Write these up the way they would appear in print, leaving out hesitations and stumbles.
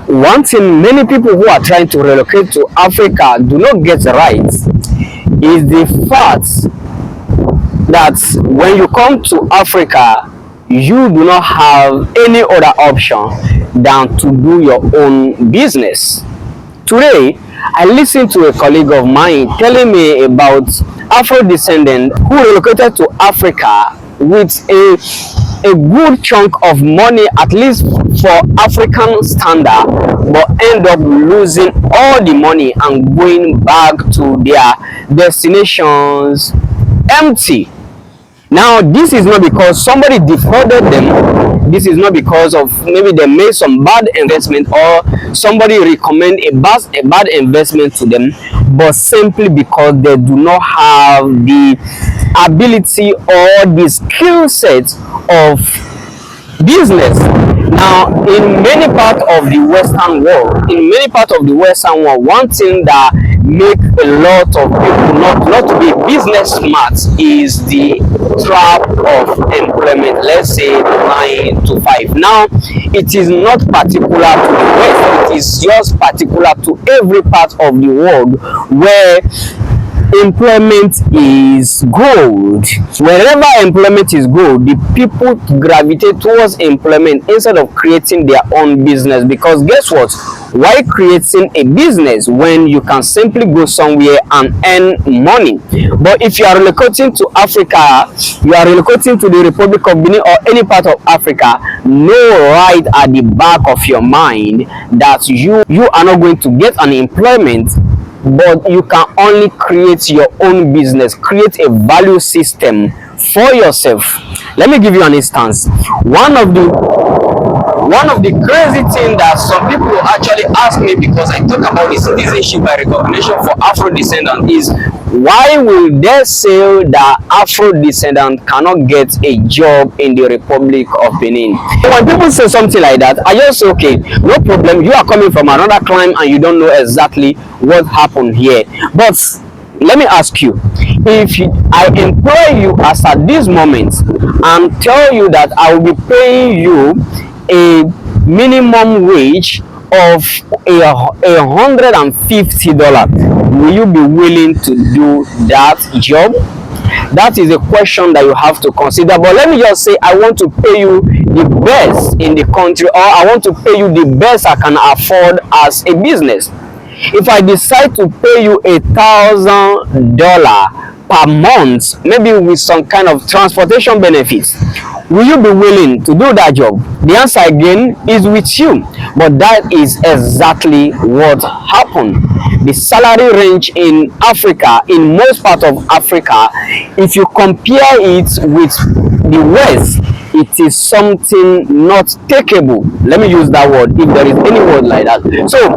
One thing many people who are trying to relocate to Africa do not get right is the fact that when you come to Africa, you do not have any other option than to do your own business. Today, I listened to a colleague of mine telling me about Afro-descendant who relocated to Africa with a good chunk of money, at least for African standard, but end up losing all the money and going back to their destinations empty. Now, this is not because somebody defrauded them. This is not because of maybe they made some bad investment or somebody recommend a bad investment to them, but simply because they do not have the ability or the skill set of business. Now, in many parts of the Western world, one thing that make a lot of people not to be business smart is the trap of employment. Let's say 9 to 5. Now, it is not particular to the West. It is just particular to every part of the world where employment is good. Wherever employment is good, the people gravitate towards employment instead of creating their own business. Because guess what? Why creating a business when you can simply go somewhere and earn money? But if you are relocating to Africa, you are relocating to the Republic of Benin or any part of Africa, know right at the back of your mind that you are not going to get an employment, but you can only create your own business, create a value system for yourself. Let me give you an instance. One of the crazy things that some people actually ask me, because I talk about the citizenship by recognition for Afro-descendant, is why will they say that Afro-descendant cannot get a job in the Republic of Benin? When people say something like that, I just say, okay, no problem, you are coming from another clime and you don't know exactly what happened here. But let me ask you, if I employ you as at this moment and tell you that I will be paying you a minimum wage of $150, will you be willing to do that job? That is a question that you have to consider. But let me just say, I want to pay you the best in the country, or I want to pay you the best I can afford as a business. If I decide to pay you $1,000 per month, maybe with some kind of transportation benefits, will you be willing to do that job? The answer again is with you. But that is exactly what happened. The salary range in Africa, in most parts of Africa, if you compare it with the West, it is something not takeable. Let me use that word, if there is any word like that. So,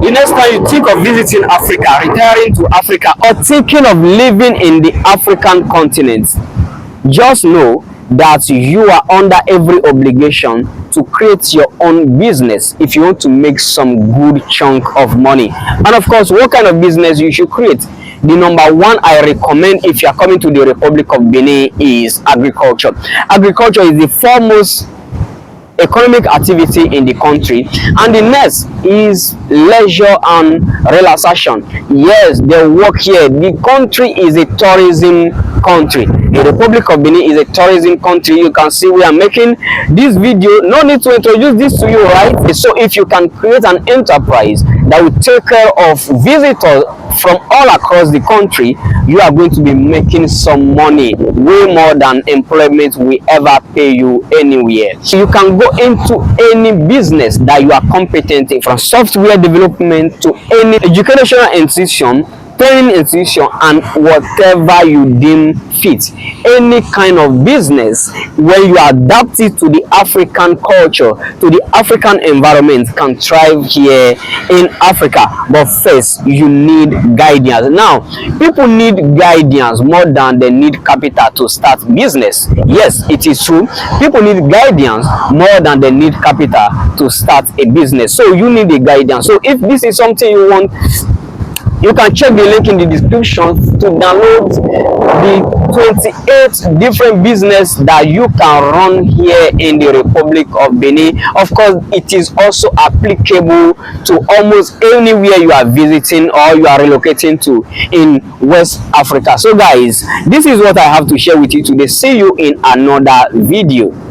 the next time you think of visiting Africa, retiring to Africa, or thinking of living in the African continent, just know that you are under every obligation to create your own business if you want to make some good chunk of money. And of course, what kind of business you should create? The number one I recommend if you are coming to the Republic of Benin is agriculture. Agriculture is the foremost economic activity in the country, and the next is leisure and relaxation. Yes, they work here. The country is a tourism country. The Republic of Benin is a tourism country. You can see we are making this video. No need to introduce this to you, right? So if you can create an enterprise that will take care of visitors from all across the country, you are going to be making some money, way more than employment will ever pay you anywhere. So you can go into any business that you are competent in, from software development to any educational institution, training institution, and whatever you deem fit. Any kind of business where you adapt it to the African culture, to the African environment, can thrive here in Africa. But first, you need guidance. Now, people need guidance more than they need capital to start business. Yes, it is true. People need guidance more than they need capital to start a business. So you need a guidance. So if this is something you want, you can check the link in the description to download the 28 different business that you can run here in the Republic of Benin. Of course, it is also applicable to almost anywhere you are visiting or you are relocating to in West Africa. So guys, this is what I have to share with you today. See you in another video.